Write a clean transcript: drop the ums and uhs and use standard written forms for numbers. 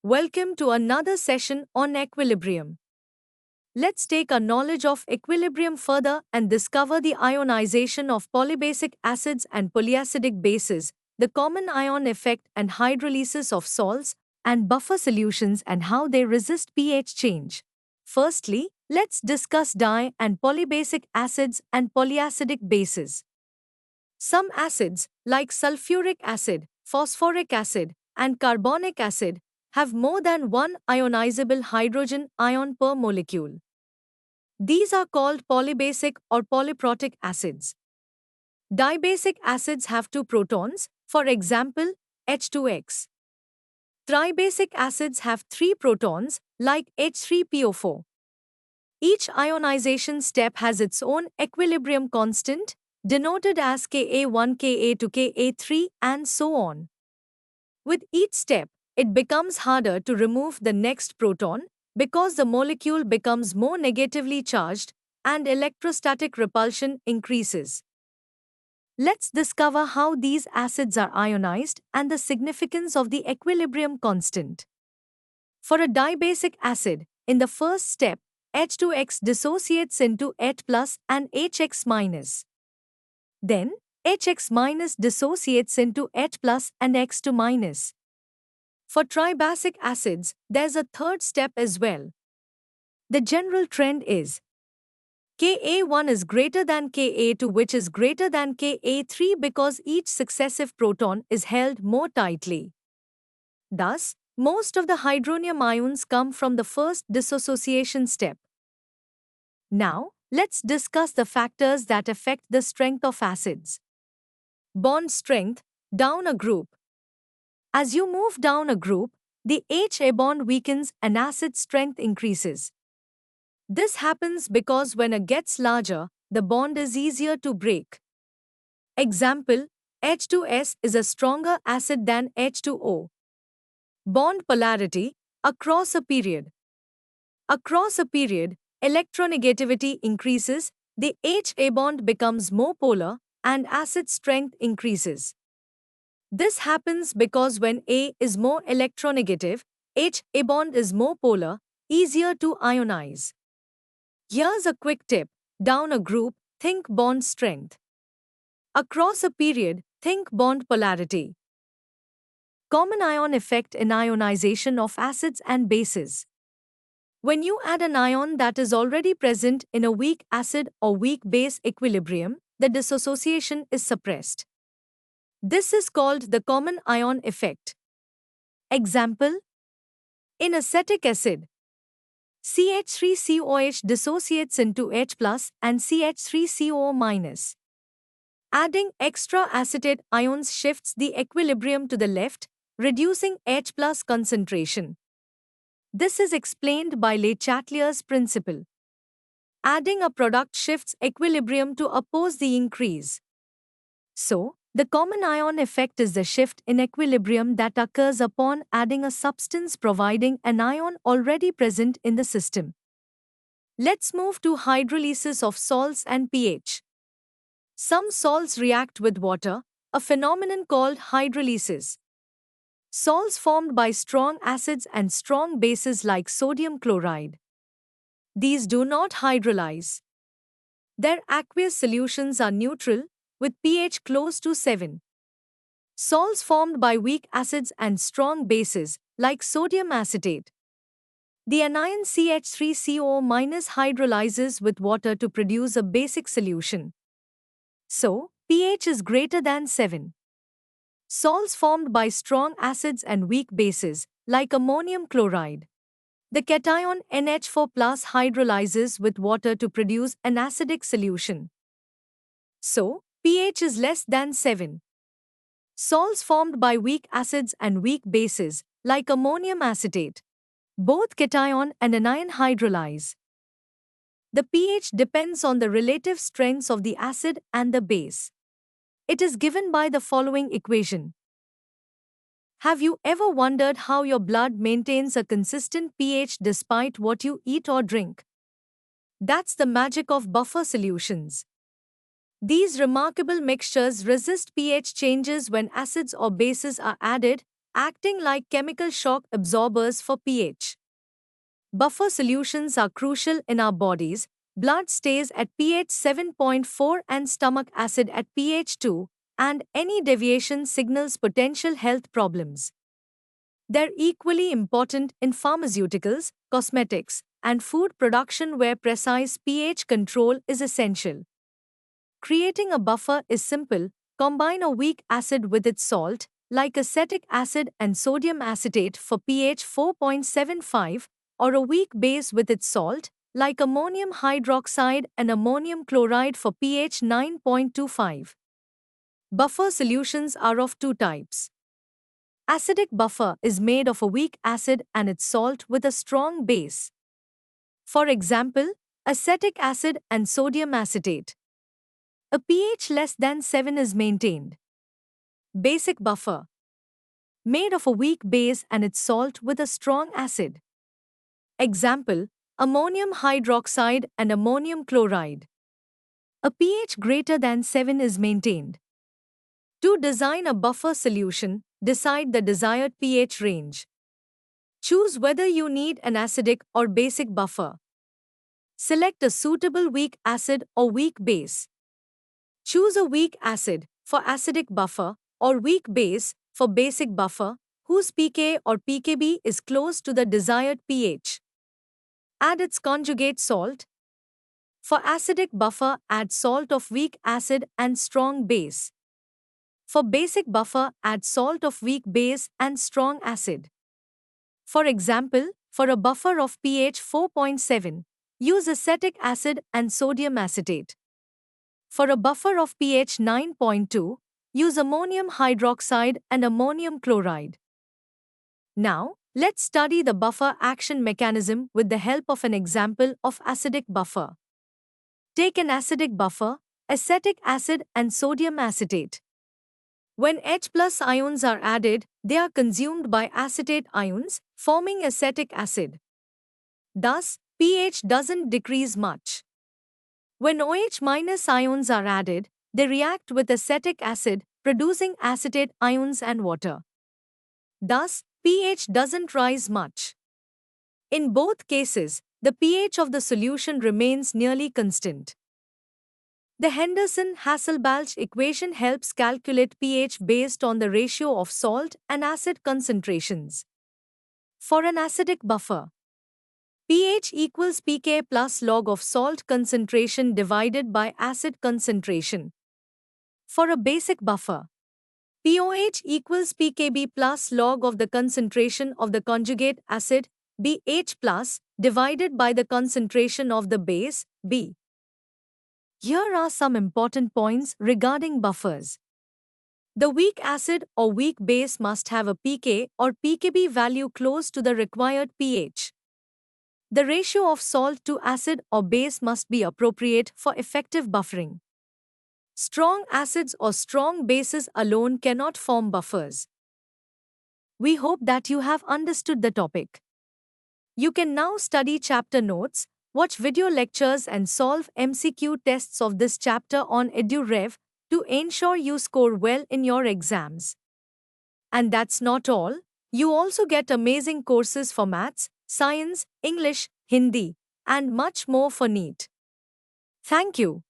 Welcome to another session on equilibrium. Let's take our knowledge of equilibrium further and discover the ionization of polybasic acids and polyacidic bases, the common ion effect and hydrolysis of salts and buffer solutions and how they resist pH change. Firstly, let's discuss di- and polybasic acids and polyacidic bases. Some acids, like sulfuric acid, phosphoric acid, and carbonic acid, have more than one ionizable hydrogen ion per molecule. These are called polybasic or polyprotic acids. Dibasic acids have two protons, for example, H2X. Tribasic acids have three protons, like H3PO4. Each ionization step has its own equilibrium constant, denoted as Ka1, Ka2, Ka3, and so on. With each step, it becomes harder to remove the next proton because the molecule becomes more negatively charged and electrostatic repulsion increases. Let's discover how these acids are ionized and the significance of the equilibrium constant. For a dibasic acid, in the first step, H2X dissociates into H plus and HX minus. Then, HX minus dissociates into H plus and X2 minus. For tribasic acids, there's a third step as well. The general trend is Ka1 is greater than Ka2, which is greater than Ka3 because each successive proton is held more tightly. Thus, most of the hydronium ions come from the first dissociation step. Now, let's discuss the factors that affect the strength of acids. Bond strength, down a group. As you move down a group, the HA bond weakens and acid strength increases. This happens because when A gets larger, the bond is easier to break. Example, H2S is a stronger acid than H2O. Bond polarity, across a period. Across a period, electronegativity increases, the HA bond becomes more polar, and acid strength increases. This happens because when A is more electronegative, HA bond is more polar, easier to ionize. Here's a quick tip. Down a group, think bond strength. Across a period, think bond polarity. Common ion effect in ionization of acids and bases. When you add an ion that is already present in a weak acid or weak base equilibrium, the dissociation is suppressed. This is called the common ion effect. Example: in acetic acid, CH3COH dissociates into H plus and CH3CO minus. Adding extra acetate ions shifts the equilibrium to the left, reducing H plus concentration. This is explained by Le Chatelier's principle. Adding a product shifts equilibrium to oppose the increase. So, the common ion effect is the shift in equilibrium that occurs upon adding a substance providing an ion already present in the system. Let's move to hydrolysis of salts and pH. Some salts react with water, a phenomenon called hydrolysis. Salts formed by strong acids and strong bases like sodium chloride. These do not hydrolyze. Their aqueous solutions are neutral, with pH close to 7. Salts formed by weak acids and strong bases, like sodium acetate. The anion CH3CO- hydrolyzes with water to produce a basic solution. So, pH is greater than 7. Salts formed by strong acids and weak bases, like ammonium chloride. The cation NH4 plus hydrolyzes with water to produce an acidic solution. So, pH is less than 7. Salts formed by weak acids and weak bases, like ammonium acetate. Both cation and anion hydrolyze. The pH depends on the relative strengths of the acid and the base. It is given by the following equation. Have you ever wondered how your blood maintains a consistent pH despite what you eat or drink? That's the magic of buffer solutions. These remarkable mixtures resist pH changes when acids or bases are added, acting like chemical shock absorbers for pH. Buffer solutions are crucial in our bodies. Blood stays at pH 7.4 and stomach acid at pH 2, and any deviation signals potential health problems. They're equally important in pharmaceuticals, cosmetics, and food production where precise pH control is essential. Creating a buffer is simple. Combine a weak acid with its salt, like acetic acid and sodium acetate for pH 4.75, or a weak base with its salt, like ammonium hydroxide and ammonium chloride for pH 9.25. Buffer solutions are of two types. Acidic buffer is made of a weak acid and its salt with a strong base. For example, acetic acid and sodium acetate. A pH less than 7 is maintained. Basic buffer. Made of a weak base and its salt with a strong acid. Example, ammonium hydroxide and ammonium chloride. A pH greater than 7 is maintained. To design a buffer solution, decide the desired pH range. Choose whether you need an acidic or basic buffer. Select a suitable weak acid or weak base. Choose a weak acid for acidic buffer or weak base for basic buffer whose pK or pKb is close to the desired pH. Add its conjugate salt. For acidic buffer, add salt of weak acid and strong base. For basic buffer, add salt of weak base and strong acid. For example, for a buffer of pH 4.7, use acetic acid and sodium acetate. For a buffer of pH 9.2, use ammonium hydroxide and ammonium chloride. Now, let's study the buffer action mechanism with the help of an example of acidic buffer. Take an acidic buffer, acetic acid and sodium acetate. When H+ ions are added, they are consumed by acetate ions, forming acetic acid. Thus, pH doesn't decrease much. When OH- ions are added, they react with acetic acid, producing acetate ions and water. Thus, pH doesn't rise much. In both cases, the pH of the solution remains nearly constant. The Henderson-Hasselbalch equation helps calculate pH based on the ratio of salt and acid concentrations. For an acidic buffer, pH equals pK plus log of salt concentration divided by acid concentration. For a basic buffer, pOH equals pKb plus log of the concentration of the conjugate acid, BH plus, divided by the concentration of the base, B. Here are some important points regarding buffers. The weak acid or weak base must have a pK or pKb value close to the required pH. The ratio of salt to acid or base must be appropriate for effective buffering. Strong acids or strong bases alone cannot form buffers. We hope that you have understood the topic. You can now study chapter notes, watch video lectures and solve MCQ tests of this chapter on EduRev to ensure you score well in your exams. And that's not all. You also get amazing courses for maths, science, English, Hindi, and much more for NEET. Thank you.